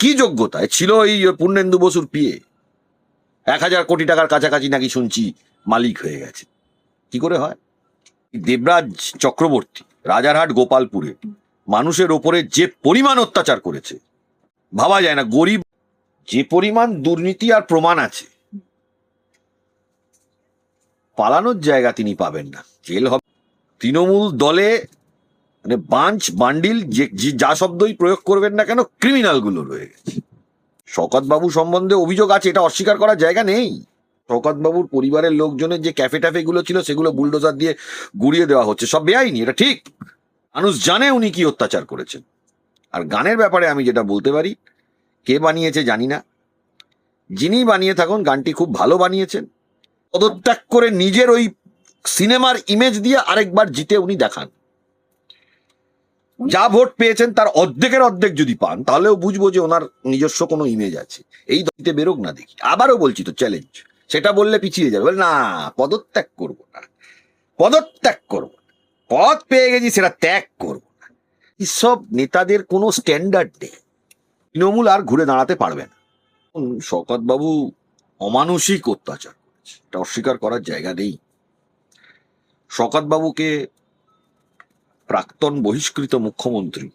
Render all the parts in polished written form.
কি যোগ্যতায় ছিল ওই পূর্ণেন্দু বসুর পিএ? 1,000 কোটি টাকার কাছাকাছি নাকি শুনছি মালিক হয়ে গেছে। কি করে হয়? দেবরাজ চক্রবর্তী রাজারহাট গোপালপুরে মানুষের ওপরে যে পরিমাণ অত্যাচার করেছে ভাবা যায় না। গরিব, যে পরিমাণ দুর্নীতি আর প্রমাণ আছে, পালানোর জায়গা তিনি পাবেন না, জেল হবে। তৃণমূল দলে মানে বাঞ্চ বান্ডিল যা শব্দই প্রয়োগ করবেন না কেন, ক্রিমিনাল গুলো রয়ে গেছে। শওকত বাবু সম্বন্ধে অভিযোগ আছে, এটা অস্বীকার করার জায়গা নেই। শওকত বাবুর পরিবারের লোকজনের যে ক্যাফে ট্যাফে গুলো ছিল সেগুলো বুলডোজার দিয়ে গুড়িয়ে দেওয়া হচ্ছে, সব বেআইনি, এটা ঠিক। মানুষ জানে উনি কি অত্যাচার করেছেন। আর গানের ব্যাপারে আমি যেটা বলতে পারি, কে বানিয়েছে জানি না, যিনি বানিয়ে থাকুন গানটি খুব ভালো বানিয়েছেন। পদত্যাগ করে নিজের ওই সিনেমার ইমেজ দিয়ে আরেকবার জিতে উনি দেখান। যা ভোট পেয়েছেন তার অর্ধেকের অর্ধেক যদি পান তাহলেও বুঝবো যে ওনার নিজস্ব কোনো ইমেজ আছে। এই দলতে বেরোক না দেখি। আবারও বলছি তো, চ্যালেঞ্জ, সেটা বললে পিছিয়ে যাবে। না, পদত্যাগ করবো না, পদত্যাগ করবো না, পদ পেয়ে গেছি সেটা ত্যাগ করবো না। এইসব নেতাদের কোনো স্ট্যান্ডার্ড নেই। তৃণমূল আর ঘুরে দাঁড়াতে পারবে না। শওকত বাবু অমানসিক অত্যাচার করেছে, এটা অস্বীকার করার জায়গা নেই। শওকত বাবুকে প্রাক্তন বহিষ্কৃত মুখ্যমন্ত্রী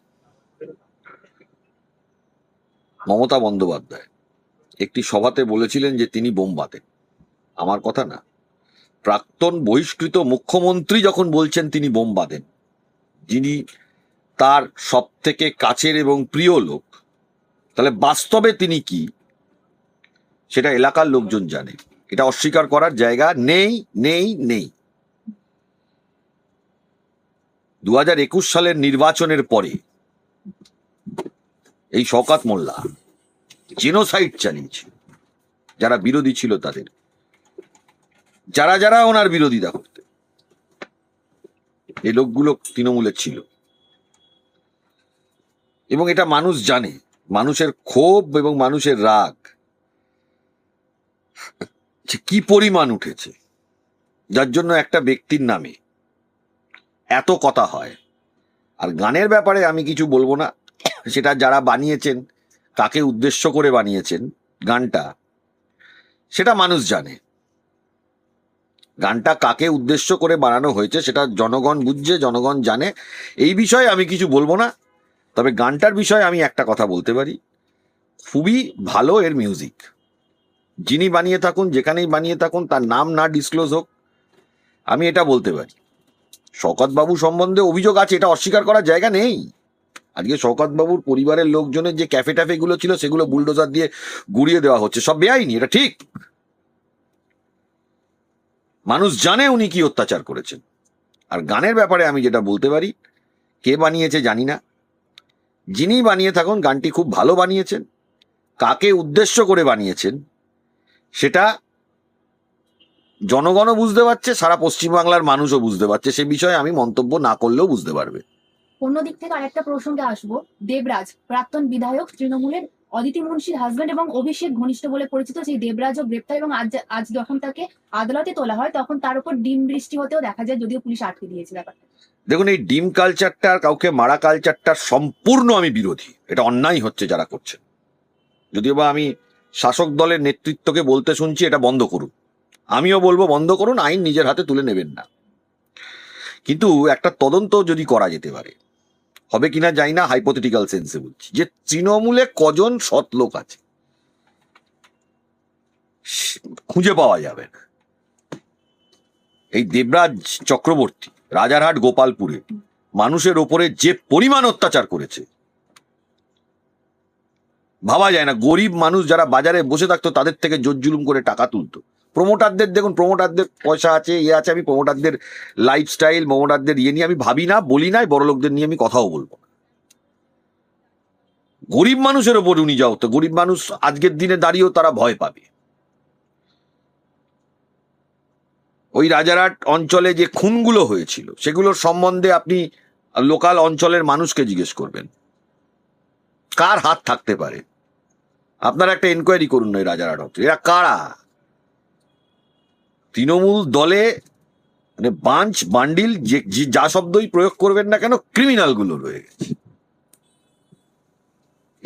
মমতা বন্দ্যোপাধ্যায় একটি সভাতে বলেছিলেন যে তিনি বোম বাঁধেন। আমার কথা না, প্রাক্তন বহিষ্কৃত মুখ্যমন্ত্রী যখন বলছেন তিনি বোম বাঁধেন, যিনি তার সব থেকে কাছের এবং প্রিয় লোক, তাহলে বাস্তবে তিনি কি সেটা এলাকার লোকজন জানে। এটা অস্বীকার করার জায়গা নেই, নেই, নেই। 2021 সালের নির্বাচনের পরে এই শওকত মোল্লা জেনোসাইড চালিয়েছিল যারা বিরোধী ছিল তাদের, যারা যারা ওনার বিরোধিতা করতে, এই লোকগুলো তৃণমূলের ছিল। এবং এটা মানুষ জানে। মানুষের ক্ষোভ এবং মানুষের রাগ যে কি পরিমাণ উঠেছে, যার জন্য একটা ব্যক্তির নামে এত কথা হয়। আর গানের ব্যাপারে আমি কিছু বলবো না, সেটা যারা বানিয়েছেন, কাকে উদ্দেশ্য করে বানিয়েছেন গানটা, সেটা মানুষ জানে। গানটা কাকে উদ্দেশ্য করে বানানো হয়েছে সেটা জনগণ বুঝছে, জনগণ জানে। এই বিষয়ে আমি কিছু বলবো না। তবে গানটার বিষয়ে আমি একটা কথা বলতে পারি, খুবই ভালো এর মিউজিক। যিনি বানিয়ে থাকুন, যেখানেই বানিয়ে থাকুন, তার নাম না ডিসক্লোজ হোক, আমি এটা বলতে পারি। শওকত বাবু সম্বন্ধে অভিযোগ আছে, এটা অস্বীকার করার জায়গা নেই। আজকে শওকত বাবুর পরিবারের লোকজনের যে ক্যাফে ট্যাফে গুলো ছিল সেগুলো বুলডোজার দিয়ে গুড়িয়ে দেওয়া হচ্ছে, সব বেআইনি, এটা ঠিক। মানুষ জানে উনি কি অত্যাচার করেছেন। আর গানের ব্যাপারে আমি যেটা বলতে পারি, কে বানিয়েছে জানি না, যিনি বানিয়ে থাকুন গানটি খুব ভালো বানিয়েছেন। কাকে উদ্দেশ্য করে বানিয়েছেন সেটা জনগণও বুঝতে পারছে, সারা পশ্চিমবাংলার মানুষও বুঝতে পারছে। সে বিষয়ে আমি মন্তব্য না করলেও বুঝতে পারবে। অন্য দিক থেকে আরেকটা প্রসঙ্গে আসবো, দেবরাজ প্রাক্তন বিধায়ক, তৃণমূলের অদিতি মুন্সির হাজবেন্ড এবং অভিষেক ঘনিষ্ঠ বলে পরিচিত সেই দেবরাজও গ্রেপ্তার, এবং আজ যখন তাকে আদালতে তোলা হয় তখন তার উপর ডিম বৃষ্টি হতেও দেখা যায়, যদিও পুলিশ আটকে দিয়েছে ব্যাপারটা। দেখুন, এই ডিম কালচারটা, কাউকে মারা কালচারটা সম্পূর্ণ আমি বিরোধী। এটা অন্যায় হচ্ছে যারা করছে। যদিও বা আমি শাসক দলের নেতৃত্বকে বলতে শুনছি এটা বন্ধ করুন, আমিও বলবো বন্ধ করুন, আইন নিজের হাতে তুলে নেবেন না। কিন্তু একটা তদন্ত যদি করা যেতে পারে, হবে কিনা জানি না, হাইপোথেটিক্যাল সেন্সে বলছি, যে তৃণমূলে কজন সৎ লোক আছে খুঁজে পাওয়া যাবে না। এই দেবরাজ চক্রবর্তী রাজারহাট গোপালপুরে মানুষের ওপরে যে পরিমাণ অত্যাচার করেছে ভাবা যায় না। গরিব মানুষ যারা বাজারে বসে থাকতো তাদের থেকে জোর জুলুম করে টাকা তুলতো। প্রমোটারদের দেখুন, প্রমোটারদের পয়সা আছে, ইয়ে আছে। আমি প্রমোটারদের লাইফস্টাইল, প্রমোটারদের ইয়ে নিয়ে আমি ভাবি না, বলি না, বড় লোকদের নিয়ে আমি কথাও বলবো না। গরিব মানুষের ওপর উনি যাও, তো গরিব মানুষ আজকের দিনে দাঁড়িয়েও তারা ভয় পাবে। ওই রাজারহাট অঞ্চলে যে খুনগুলো হয়েছিল সেগুলোর সম্বন্ধে আপনি লোকাল অঞ্চলের মানুষকে জিজ্ঞেস করবেন কার হাত থাকতে পারে। আপনারা একটা এনকোয়ারি করুন না, এই রাজারহাট অঞ্চলে এরা কারা। তৃণমূল দলে মানে বাঞ্চ বান্ডিল যা শব্দই প্রয়োগ করবেন না কেন, ক্রিমিনাল গুলো রয়ে গেছে।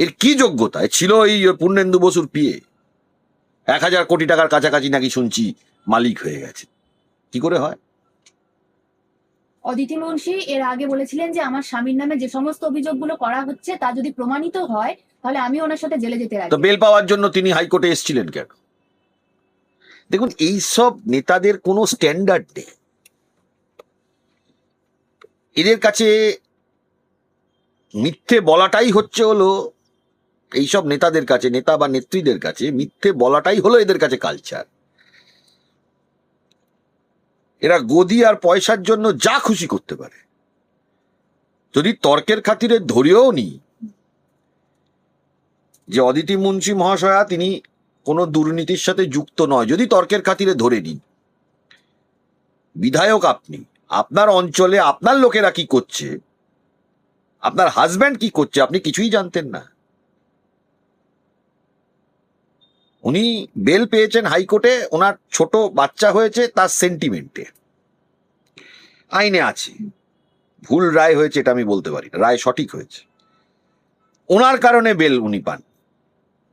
এর কি যোগ্যতা? এ ছিল এই পূর্ণেন্দু বসুর পিএ, 1,000 কোটি টাকার কাছাকাছি নাকি শুনছি মালিক হয়ে গেছে। কি করে হয়? অদিতি মুন্সি এর আগে বলেছিলেন যে আমার স্বামীর নামে যে সমস্ত অভিযোগগুলো করা হচ্ছে তা যদি প্রমাণিত হয় তাহলে আমি ওনার সাথে জেলে যেতে তো রাজি। বেল পাওয়ার জন্য তিনি হাইকোর্টে এসেছিলেন কেন? দেখুন, এইসব নেতাদের কোনো স্ট্যান্ডার্ড নেই। এদের কাছে মিথ্যে বলাটাই হচ্ছে হলো, এইসব নেতাদের কাছে, নেতা বা নেত্রীদের কাছে মিথ্যে বলাটাই হলো এদের কাছে কালচার। এরা গদি আর পয়সার জন্য যা খুশি করতে পারে। যদি তর্কের খাতিরে ধরেও নি যে অদিতি মুন্সি মহাশয়া তিনি কোনো দুর্নীতির সাথে যুক্ত নয়, যদি তর্কের খাতিরে ধরে নিন, বিধায়ক আপনি, আপনার অঞ্চলে আপনার লোকেরা কি করছে, আপনার হাজব্যান্ড কি করছে, আপনি কিছুই জানতেন না। উনি বেল পেয়েছেন হাইকোর্টে, ওনার ছোট বাচ্চা হয়েছে তার সেন্টিমেন্টে, আইনে আছে। ভুল রায় হয়েছে এটা আমি বলতে পারি না, রায় সঠিক হয়েছে। ওনার কারণে বেল উনি পান।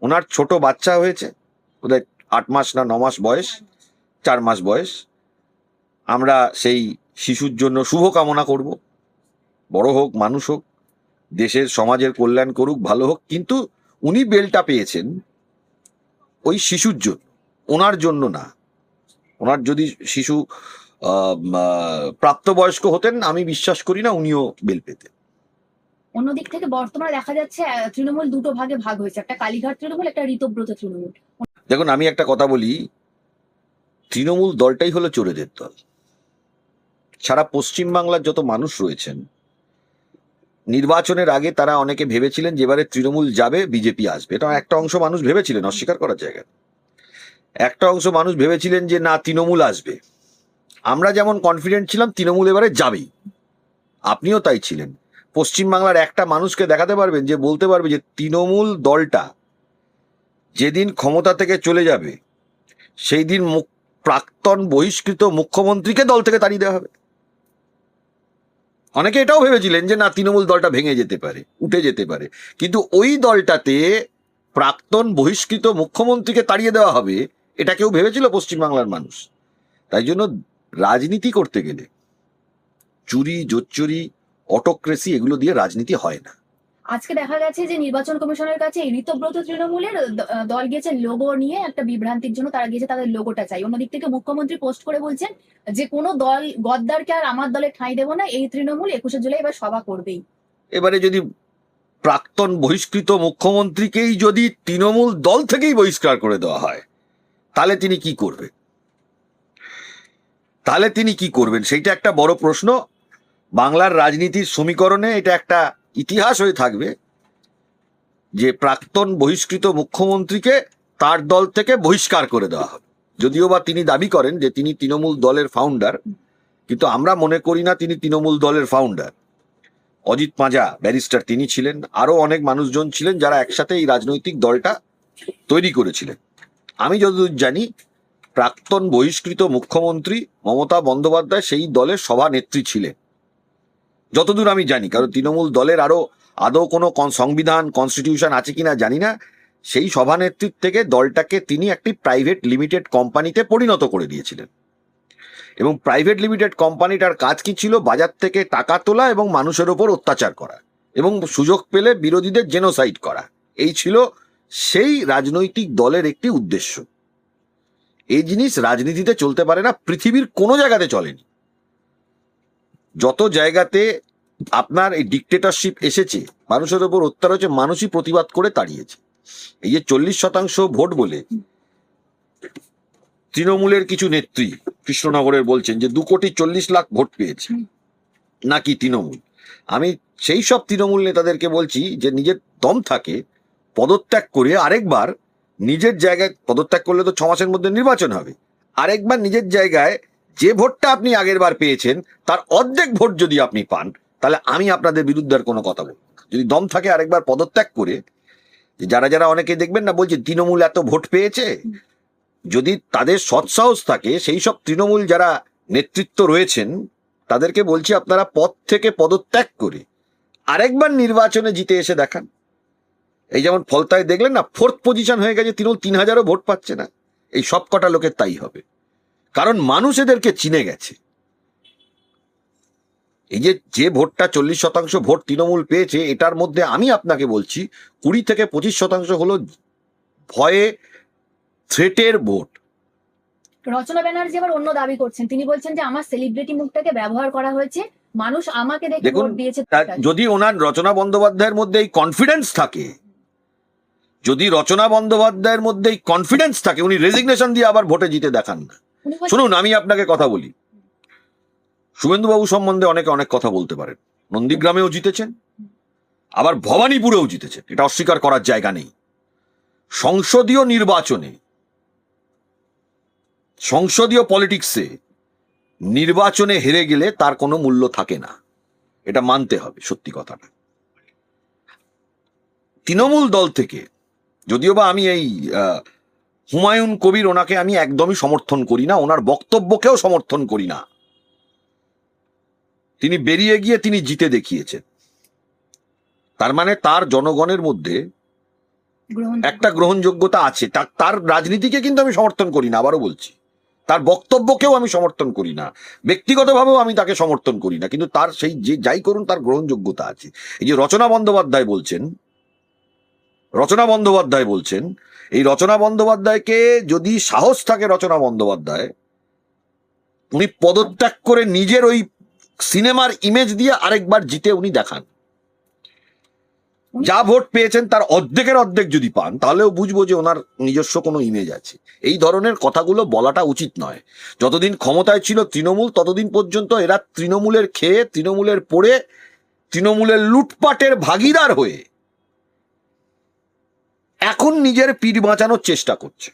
ওনার ছোট বাচ্চা হয়েছে, বোধহয় 8 মাস না 9 মাস বয়স, 4 মাস বয়স। আমরা সেই শিশুর জন্য শুভ কামনা করব, বড় হোক, মানুষ হোক, দেশের সমাজের কল্যাণ করুক, ভালো হোক। কিন্তু উনি বেলটা পেয়েছেন ওই শিশুর জন্য, ওনার জন্য না। ওনার যদি শিশু প্রাপ্তবয়স্ক হতেন, আমি বিশ্বাস করি না উনিও বেল পেতেন। অন্যদিক থেকে বর্তমানে দেখা যাচ্ছে তৃণমূল দুটো ভাগে ভাগ হয়েছে, একটা কালীঘাট তৃণমূল, একটা ঋতব্রত তৃণমূল। দেখুন, আমি একটা কথা বলি, তৃণমূল দলটাই হলো চোরেদের দল। সারা পশ্চিমবাংলার যত মানুষ রয়েছেন, নির্বাচনের আগে তারা অনেকে ভেবেছিলেন যে এবারে তৃণমূল যাবে, বিজেপি আসবে। এটা একটা অংশ মানুষ ভেবেছিলেন, অস্বীকার করার জায়গা। একটা অংশ মানুষ ভেবেছিলেন যে না, তৃণমূল আসবে। আমরা যেমন কনফিডেন্ট ছিলাম তৃণমূল এবারে যাবেই, আপনিও তাই ছিলেন। পশ্চিমবাংলার একটা মানুষকে দেখাতে পারবেন যে বলতে পারবে যে তৃণমূল দলটা যেদিন ক্ষমতা থেকে চলে যাবে সেই দিন প্রাক্তন বহিষ্কৃত মুখ্যমন্ত্রীকে দল থেকে তাড়িয়ে দেওয়া হবে? অনেকে এটাও ভেবেছিলেন যে না, তৃণমূল দলটা ভেঙে যেতে পারে, উঠে যেতে পারে, কিন্তু ওই দলটাতে প্রাক্তন বহিষ্কৃত মুখ্যমন্ত্রীকে তাড়িয়ে দেওয়া হবে, এটা কেউ ভেবেছিল পশ্চিমবাংলার মানুষ? তাই জন্য রাজনীতি করতে গেলে চুরি, জোচ্চুরি, অটোক্রেসি এগুলো দিয়ে রাজনীতি হয় না। আজকে দেখা গেছে যে নির্বাচন কমিশনের কাছে এই ঋতব্রত তৃণমূলের দল গিয়েছে লোগো নিয়ে, একটা বিভ্রান্তির জন্য তারা গিয়েছে তাদের লোগোটা চাই। অন্যদিক থেকে মুখ্যমন্ত্রী পোস্ট করে বলছেন যে কোনো দল গদ্দারকে আর আমার দলে ঠাঁই দেবো না, এই তৃণমূল 21শে জুলাই এবার সভা করবেই। এবারে যদি প্রাক্তন বহিষ্কৃত মুখ্যমন্ত্রীকেই যদি তৃণমূল দল থেকেই বহিষ্কার করে দেওয়া হয়, তাহলে তিনি কি করবেন? সেইটা একটা বড় প্রশ্ন। বাংলার রাজনীতির সমীকরণে এটা একটা ইতিহাস হয়ে থাকবে যে প্রাক্তন বহিষ্কৃত মুখ্যমন্ত্রীকে তার দল থেকে বহিষ্কার করে দেওয়া হবে। যদিও বা তিনি দাবি করেন যে তিনি তৃণমূল দলের ফাউন্ডার, কিন্তু আমরা মনে করি না তিনি তৃণমূল দলের ফাউন্ডার। অজিত পাঁজা ব্যারিস্টার তিনি ছিলেন, আরো অনেক মানুষজন ছিলেন যারা একসাথে এই রাজনৈতিক দলটা তৈরি করেছিলেন। আমি যতদূর জানি প্রাক্তন বহিষ্কৃত মুখ্যমন্ত্রী মমতা বন্দ্যোপাধ্যায় সেই দলের সভানেত্রী ছিলেন, যতদূর আমি জানি। কারণ তৃণমূল দলের আদৌ কোনো সংবিধান, কনস্টিটিউশন আছে কিনা জানি না। সেই সভানেত্রীর থেকে দলটাকে তিনি একটি প্রাইভেট লিমিটেড কোম্পানিতে পরিণত করে দিয়েছিলেন। এবং প্রাইভেট লিমিটেড কোম্পানিটার কাজ কি ছিল? বাজার থেকে টাকা তোলা এবং মানুষের ওপর অত্যাচার করা, এবং সুযোগ পেলে বিরোধীদের জেনোসাইড করা। এই ছিল সেই রাজনৈতিক দলের একটি উদ্দেশ্য। এই জিনিস রাজনীতিতে চলতে পারে না, পৃথিবীর কোনো জায়গাতে চলেনি। যত জায়গাতে আপনার এই ডিক্টেটরশিপ এসেছে, মানুষের ওপর অত্যাচার হচ্ছে, মানুষই প্রতিবাদ করে তাড়িয়েছে। এই যে 40% ভোট বলে তৃণমূলের কিছু নেত্রী কৃষ্ণনগরের বলছেন যে 2,40,00,000 ভোট পেয়েছে নাকি তৃণমূল। আমি সেই সব তৃণমূল নেতাদেরকে বলছি যে নিজের দম থাকে পদত্যাগ করে আরেকবার নিজের জায়গায়, পদত্যাগ করলে তো 6 মাসের মধ্যে নির্বাচন হবে, আরেকবার নিজের জায়গায় যে ভোটটা আপনি আগের বার পেয়েছেন তার অর্ধেক ভোট যদি আপনি পান, তাহলে আমি আপনাদের বিরুদ্ধে আর কোনো কথা বলবো না। যদি দম থাকে আরেকবার পদত্যাগ করে, যারা যারা অনেকে দেখবেন না বলছে তৃণমূল এত ভোট পেয়েছে, যদি তাদের সৎসাহস থাকে, সেই সব তৃণমূল যারা নেতৃত্ব রয়েছেন তাদেরকে বলছি আপনারা পদ থেকে পদত্যাগ করে আরেকবার নির্বাচনে জিতে এসে দেখান। এই যেমন ফলতায় দেখলেন না, 4th পজিশন হয়ে গেছে, তৃণমূল 3000ও ভোট পাচ্ছে না। এই সব কটা লোকের তাই হবে, কারণ মানুষ এদেরকে চিনে গেছে। এই যে ভোটটা 40% ভোট তৃণমূল পেয়েছে, এটার মধ্যে আমি আপনাকে বলছি 20 থেকে 25% হলো ভয়ে, থ্রেটের ভোট। রচনা ব্যানার্জি আবার অন্য দাবি করছেন, তিনি বলছেন যে আমার সেলিব্রিটি মুখটাকে ব্যবহার করা হয়েছে, মানুষ আমাকে দেখে দেখুন, ভোট দিয়েছে। যদি ওনার রচনা বন্দ্যোপাধ্যায়ের মধ্যে এই কনফিডেন্স থাকে, যদি রচনা বন্দ্যোপাধ্যায়ের মধ্যে এই কনফিডেন্স থাকে, উনি রেজিগনেশন দিয়ে আবার ভোটে জিতে দেখান না। উনি বলছেন- শুনুন, আমি আপনাকে কথা বলি, শুভেন্দুবাবু সম্বন্ধে অনেকে অনেক কথা বলতে পারেন। নন্দীগ্রামেও জিতেছেন, আবার ভবানীপুরেও জিতেছেন, এটা অস্বীকার করার জায়গা নেই। সংসদীয় নির্বাচনে, সংসদীয় পলিটিক্সে নির্বাচনে হেরে গেলে তার কোনো মূল্য থাকে না, এটা মানতে হবে, সত্যি কথাটা। তৃণমূল দল থেকে, যদিও বা আমি এই হুমায়ুন কবির, ওনাকে আমি একদমই সমর্থন করি না, ওনার বক্তব্যকেও সমর্থন করি না। তিনি বেরিয়ে গিয়ে তিনি জিতে দেখিয়েছেন, তার মানে তার জনগণের মধ্যে একটা গ্রহণযোগ্যতা আছে। তার রাজনীতিকে কিন্তু আমি সমর্থন করি না, আবারও বলছি, তার বক্তব্যকেও আমি সমর্থন করি না, ব্যক্তিগতভাবেও আমি তাকে সমর্থন করি না, কিন্তু তার সেই যে যাই করুন তার গ্রহণযোগ্যতা আছে। এই যে রচনা বন্দ্যোপাধ্যায় বলছেন, এই রচনা বন্দ্যোপাধ্যায়কে যদি সাহস থাকে, রচনা বন্দ্যোপাধ্যায় উনি পদত্যাগ করে নিজের ওই সিনেমার ইমেজ দিয়ে আরেকবার জিতে উনি দেখান। যা ভোট পেয়েছেন তার অর্ধেকের অর্ধেক যদি পান, তাহলেও বুঝবো যে ওনার নিজস্ব কোনো ইমেজ আছে। এই ধরনের কথাগুলো বলাটা উচিত নয়। যতদিন ক্ষমতায় ছিল তৃণমূল, ততদিন পর্যন্ত এরা তৃণমূলের খেয়ে, তৃণমূলের পড়ে, তৃণমূলের লুটপাটের ভাগিদার হয়ে এখন নিজের পিঠ বাঁচানোর চেষ্টা করছে।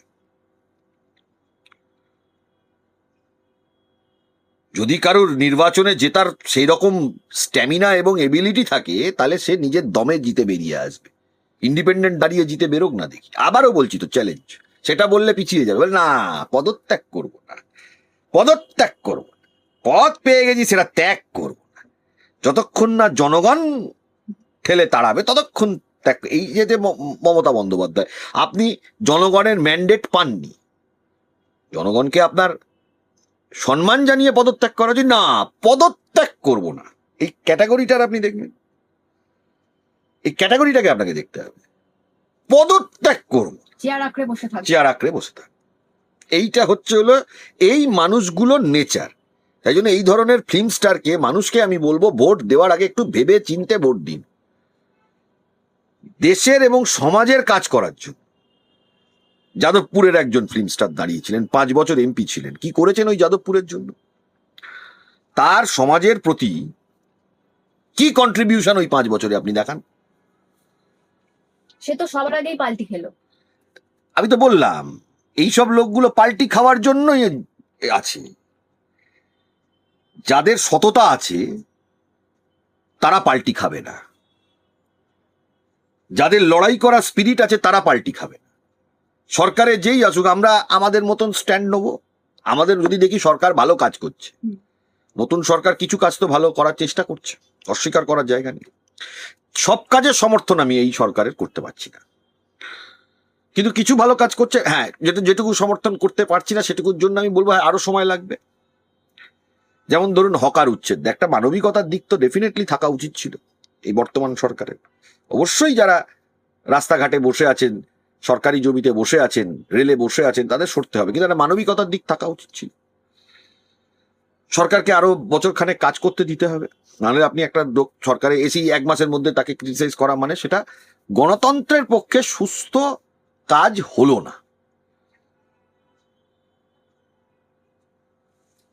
যদি কারোর নির্বাচনে জেতার সেই রকম স্ট্যামিনা এবং এবিলিটি থাকে, তাহলে সে নিজের দমে জিতে বেরিয়ে আসবে। ইন্ডিপেন্ডেন্ট দাঁড়িয়ে জিতে বেরোক না দেখি। আবারও বলছি তো, চ্যালেঞ্জ, সেটা বললে পিছিয়ে যাবে, না পদত্যাগ করবো না, পদত্যাগ করবো না, পদ পেয়ে গেছি সেটা ত্যাগ করবো না, যতক্ষণ না জনগণ ঠেলে তাড়াবে ততক্ষণ ত্যাগ। এই যে মমতা বন্দ্যোপাধ্যায়, আপনি জনগণের ম্যান্ডেট পাননি, জনগণকে আপনার সম্মান জানিয়ে পদত্যাগ করা উচিত, না পদত্যাগ করব না, এই ক্যাটাগরিটার আপনি দেখবেন, এই ক্যাটাগরিটাকে আপনাকে দেখতে হবে। পদত্যাগ করব, চেয়ার আঁকড়ে বসে থাকবে, চেয়ার আঁকড়ে বসে থাক, এইটা হচ্ছে হলো এই মানুষগুলোর নেচার। তাই জন্য এই ধরনের ফিল্ম স্টারকে, মানুষকে আমি বলবো, ভোট দেওয়ার আগে একটু ভেবে চিনতে ভোট দিন, দেশের এবং সমাজের কাজ করার জন্য। যাদবপুরের একজন ফিল্ম স্টার দাঁড়িয়েছিলেন, 5 বছর এমপি ছিলেন, কি করেছেন ওই যাদবপুরের জন্য? তার সমাজের প্রতি কি কন্ট্রিবিউশন ওই 5 বছরে আপনি দেখান। সে তো সবার আগেই পাল্টি খেলো। আমি তো বললাম, এইসব লোকগুলো পাল্টি খাওয়ার জন্যই আছে। যাদের সততা আছে তারা পাল্টি খাবে না, যাদের লড়াই করার স্পিরিট আছে তারা পাল্টি খাবে না। সরকারে যেই আসুক, আমরা আমাদের মতন স্ট্যান্ড নেবো। আমাদের যদি দেখি সরকার ভালো কাজ করছে, নতুন সরকার কিছু কাজ তো ভালো করার চেষ্টা করছে, অস্বীকার করার জায়গা নেই। সব কাজের সমর্থন আমি এই সরকারের করতে পারছি না, কিন্তু কিছু ভালো কাজ করছে, হ্যাঁ, যেটুকু সমর্থন করতে পারছি না সেটুকুর জন্য আমি বলবো আরো সময় লাগবে। যেমন ধরুন হকার উচ্ছেদ, একটা মানবিকতার দিক তো ডেফিনেটলি থাকা উচিত ছিল এই বর্তমান সরকারের। অবশ্যই যারা রাস্তাঘাটে বসে আছেন, সরকারি জমিতে বসে আছেন, রেলে বসে আছেন, তাদের সরতে হবে, কিন্তু একটা মানবিকতার দিক থাকা উচিত ছিল। সরকারকে আরো বছর খানেক কাজ করতে দিতে হবে, নাহলে আপনি একটা সরকারে এসেই 1 মাসের মধ্যে তাকে ক্রিটিসাইজ করা মানে সেটা গণতন্ত্রের পক্ষে সুস্থ কাজ হলো না।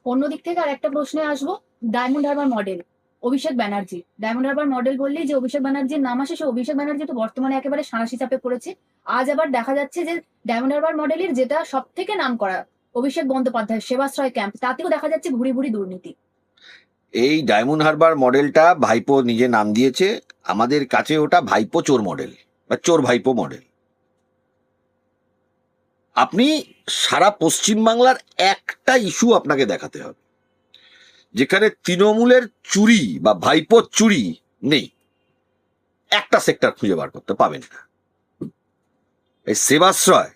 অন্যদিক থেকে আর একটা প্রশ্নে আসবো, diamond Harbour model, Abhishek Banerjee. Diamond Harbour model বললেই যে অভিষেক ব্যানার্জির নাম আসে, সে অভিষেক ব্যানার্জি তো বর্তমানে একেবারে সাঁড়াশি চাপে পড়েছে। আজ আবার দেখা যাচ্ছে যে ডায়মন্ড হারবার মডেলের যেটা সব থেকে নাম করা অভিষেক বন্দ্যোপাধ্যায় সেবাশ্রয় ক্যাম্প, তাতেও দেখা যাচ্ছে ভুরি ভুরি দুর্নীতি। এই ডায়মন্ড হারবার মডেলটা ভাইপো নিজে নাম দিয়েছে, আমাদের কাছে ওটা ভাইপো চোর মডেল বা চোর ভাইপো মডেল। আপনি সারা পশ্চিমবাংলার একটা ইস্যু আপনাকে দেখাতে হবে যেখানে তৃণমূলের চুরি বা ভাইপো চুরি নেই, একটা সেক্টর খুঁজে বার করতে পাবেন না। এই সেবাশ্রয়,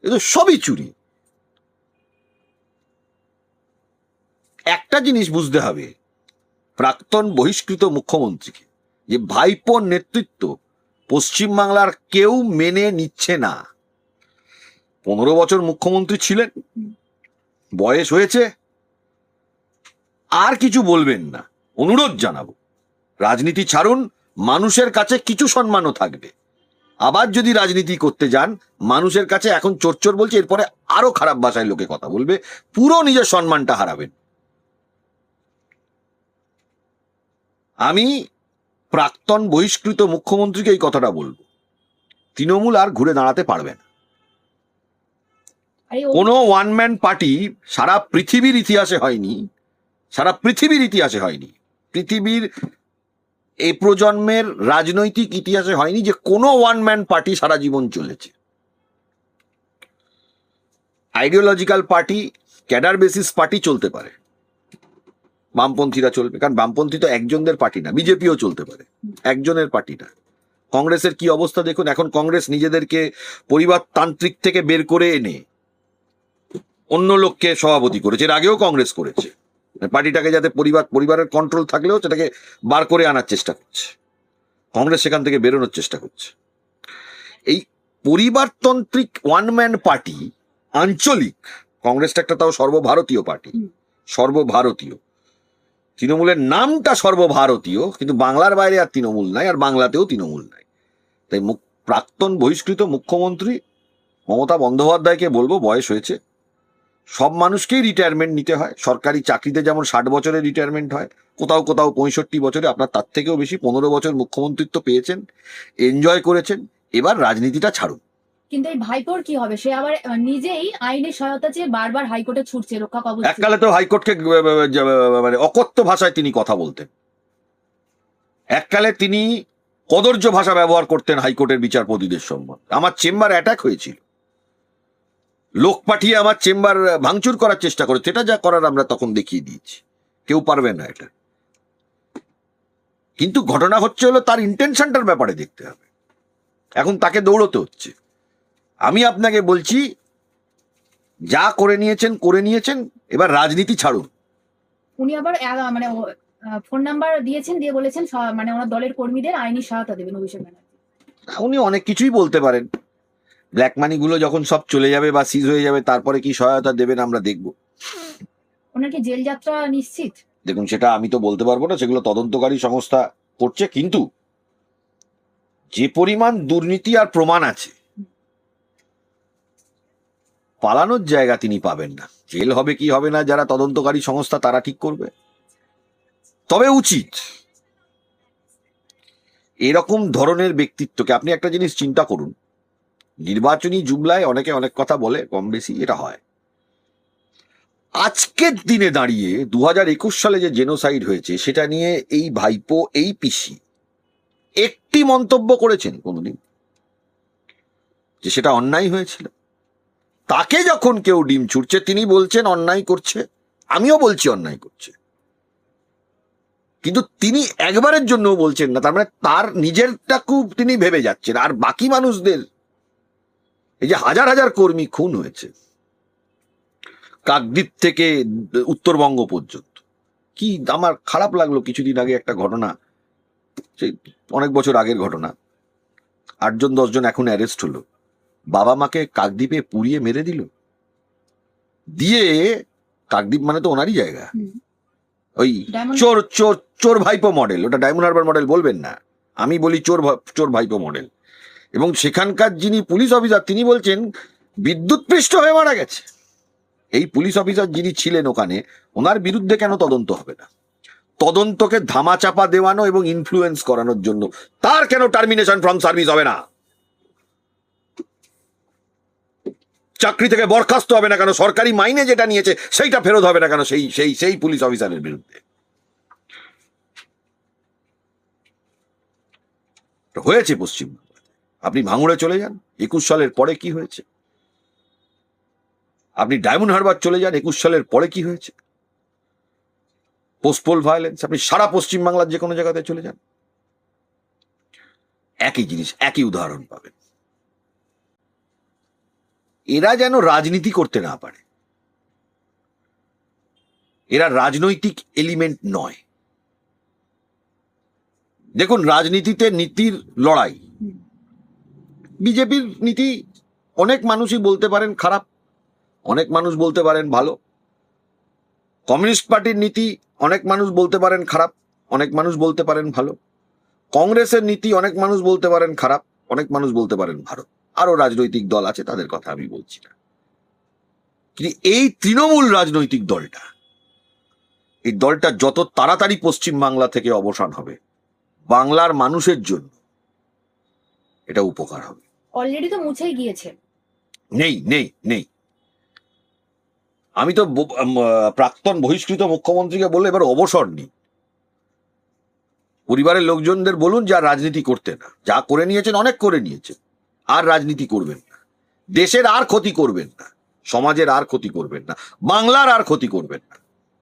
এ তো সবই চুরি। একটা জিনিস বুঝতে হবে প্রাক্তন বহিষ্কৃত মুখ্যমন্ত্রীকে, যে ভাইপোর নেতৃত্ব পশ্চিমবাংলার কেউ মেনে নিচ্ছে না। 15 বছর মুখ্যমন্ত্রী ছিলেন, বয়স হয়েছে, আর কিছু বলবেন না। অনুরোধ জানাবো, রাজনীতি ছাড়ুন, মানুষের কাছে কিছু সম্মানও থাকবে। আবার যদি রাজনীতি করতে যান, মানুষের কাছে এখন চোর চোর বলছে, এরপরে আরো খারাপ ভাষায় লোকে কথা বলবে, পুরো নিজের সম্মানটা হারাবেন। আমি প্রাক্তন বহিষ্কৃত মুখ্যমন্ত্রীকে এই কথাটা বলবো, তৃণমূল আর ঘুরে দাঁড়াতে পারবে না। আরে কোনো ওয়ান ম্যান পার্টি সারা পৃথিবীর ইতিহাসে হয়নি, সারা পৃথিবীর ইতিহাসে হয়নি, পৃথিবীর এই প্রজন্মের রাজনৈতিক ইতিহাসে হয়নি যে কোনো ওয়ান ম্যান পার্টি সারা জীবন চলেছে। Ideological party, cadre basis party চলতে পারে, বামপন্থীরা চলবে, কারণ বামপন্থী তো একজনদের পার্টি না, বিজেপিও চলতে পারে, একজনের পার্টি না। কংগ্রেসের কি অবস্থা দেখুন, এখন কংগ্রেস নিজেদেরকে পরিবারতান্ত্রিক থেকে বের করে এনে অন্য লোককে সভাপতি করেছে। এর আগেও কংগ্রেস করেছে, পার্টিটাকে যাতে পরিবারের কন্ট্রোল থাকলেও সেটাকে বার করে আনার চেষ্টা করছে। কংগ্রেস সেখান থেকে বেরোনোর চেষ্টা করছে। এই পরিবারতান্ত্রিক ওয়ান ম্যান পার্টি আঞ্চলিক, কংগ্রেসটা একটা তাও সর্বভারতীয় পার্টি, সর্বভারতীয়। তৃণমূলের নামটা সর্বভারতীয়, কিন্তু বাংলার বাইরে আর তৃণমূল নাই, আর বাংলাতেও তৃণমূল নাই। তাই প্রাক্তন বহিষ্কৃত মুখ্যমন্ত্রী মমতা বন্দ্যোপাধ্যায়কে বলবো, বয়স হয়েছে, সব মানুষকেই রিটায়ারমেন্ট নিতে হয়। সরকারি চাকরিতে যেমন 60 বছরের রিটায়ারমেন্ট হয়, কোথাও কোথাও 65 বছরে, আপনার তার থেকেও বেশি 15 বছর মুখ্যমন্ত্রিত্ব পেয়েছেন, এনজয় করেছেন, এবার রাজনীতিটা ছাড়ুন। কিন্তু এই ভাইপোর কি হবে? সে আবার নিজেই আইনের সহায়তা চেয়ে বারবার হাইকোর্টে ছুটছে রক্ষা কবচ। এককালে তো হাইকোর্টকে মানে অকথ্য ভাষায় তিনি কথা বলতেন, এককালে তিনি কদর্য ভাষা ব্যবহার করতেন হাইকোর্টের বিচারপতিদের সম্বন্ধে। আমার চেম্বার অ্যাটাক হয়েছিল, লোক পাঠিয়ে আমার চেম্বার ভাঙচুর করার চেষ্টা করেছে। এটা যা করার আমরা তখন দেখিয়ে দিয়েছি, কেউ পারবে না এটা। কিন্তু ঘটনা হচ্ছে হলো তার ইন্টেনশনটার ব্যাপারে দেখতে হবে। এখন তাকে দৌড়তে হচ্ছে। আমি আপনাকে বলছি, যা করে নিয়েছেন, এবার রাজনীতি ছাড়ুন। উনি আবার মানে ফোন নাম্বার দিয়েছেন, দিয়ে বলেছেন মানে ওনার দলের কর্মীদের আইনি সহায়তা দেবেন অভিষেক ব্যানার্জি। উনি অনেক কিছুই বলতে পারেন। ব্ল্যাক মানি গুলো যখন সব চলে যাবে বা সিজ হয়ে যাবে, তারপরে কি সহায়তা দেবেন আমরা দেখব। ওনার কি জেল যাত্রা নিশ্চিত? দেখুন, সেটা আমি তো বলতে পারবো না, সেগুলো তদন্তকারী সংস্থা করছে। কিন্তু যে পরিমাণ দুর্নীতি আর প্রমাণ আছে, পালানোর জায়গা তিনি পাবেন না। জেল হবে কি হবে না, যারা তদন্তকারী সংস্থা তারা ঠিক করবে। তবে উচিত এরকম ধরনের ব্যক্তিত্বকে, আপনি একটা জিনিস চিন্তা করুন, নির্বাচনী জুমলায় অনেকে অনেক কথা বলে, কম বেশি এটা হয়। আজকের দিনে দাঁড়িয়ে 2021 সালে যে জেনোসাইড হয়েছে, সেটা নিয়ে এই ভাইপো, এই পিসি একটি মন্তব্য করেছেন কোনদিন যে সেটা অন্যায় হয়েছিল? তাকে যখন কেউ ডিম ছুটছে, তিনি বলছেন অন্যায় করছে, আমিও বলছি অন্যায় করছে, কিন্তু তিনি একবারের জন্য বলছেন না। তার মানে তার নিজেরটা খুব তিনি ভেবে যাচ্ছেন, আর বাকি মানুষদের, এই যে হাজার হাজার কর্মী খুন হয়েছে কাকদ্বীপ থেকে উত্তরবঙ্গ পর্যন্ত, কি আমার খারাপ লাগলো কিছুদিন আগে একটা ঘটনা, সেই অনেক বছর আগের ঘটনা, 8 জন 10 জন এখন অ্যারেস্ট হলো। বাবা মাকে কাকদ্বীপে পুড়িয়ে মেরে দিল, দিয়ে কাকদ্বীপ মানে তো ওনারই জায়গা, ওই চোর চোর চোর ভাইপো মডেল, ওটা ডায়মন্ড হারবার মডেল বলবেন না, আমি বলি চোর ভাইপো মডেল। এবং সেখানকার যিনি পুলিশ অফিসার, তিনি বলছেন বিদ্যুৎপৃষ্ট হয়ে মারা গেছে। এই পুলিশ অফিসার যিনি ছিলেন ওখানে, ওনার বিরুদ্ধে কেন তদন্ত হবে না? তদন্তকে ধামাচাপা দেওয়ানো এবং ইনফ্লুয়েন্স করানোর জন্য তার কেন টার্মিনেশন ফ্রম সার্ভিস হবে না? চাকরি থেকে বরখাস্ত হবে না কেন? সরকারি মাইনে যেটা নিয়েছে সেইটা ফেরত হবে না কেন সেই সেই সেই পুলিশ অফিসারের বিরুদ্ধে? হয়েছে পশ্চিমবঙ্গে। আপনি ভাঙড়ে চলে যান, 21 সালের পরে কি হয়েছে? আপনি ডায়মন্ড হারবার চলে যান, 21 সালের পরে কি হয়েছে? পোস্টপোল ভায়োলেন্স, আপনি সারা পশ্চিমবাংলার যে কোনো জায়গাতে চলে যান, একই জিনিস, একই উদাহরণ পাবেন। এরা যেন রাজনীতি করতে না পারে। এরা রাজনৈতিক এলিমেন্ট নয়। দেখুন, রাজনীতিতে নীতির লড়াই। বিজেপির নীতি অনেক মানুষই বলতে পারেন খারাপ, অনেক মানুষ বলতে পারেন ভালো। কমিউনিস্ট পার্টির নীতি অনেক মানুষ বলতে পারেন খারাপ, অনেক মানুষ বলতে পারেন ভালো। কংগ্রেসের নীতি অনেক মানুষ বলতে পারেন খারাপ, অনেক মানুষ বলতে পারেন ভালো। আরো রাজনৈতিক দল আছে, তাদের কথা আমি বলছি না। কিন্তু এই তৃণমূল রাজনৈতিক দলটা, এই দলটা যত তাড়াতাড়ি পশ্চিম বাংলা থেকে অবসান হবে, বাংলার মানুষের জন্য এটা উপকার হবে। অলরেডি তো মুছেই গিয়েছে। নেই নেই নেই। আমি তো প্রাক্তন বহিষ্কৃত মুখ্যমন্ত্রীকে বললে এবার অবসর নিই। পরিবারের লোকজনদের বলুন যা রাজনীতি করতে না, যা করে নিয়েছেন অনেক করে নিয়েছেন, আর রাজনীতি করবেন না। দেশের আর ক্ষতি করবেন না, সমাজের আর ক্ষতি করবেন না, বাংলার আর ক্ষতি করবেন না।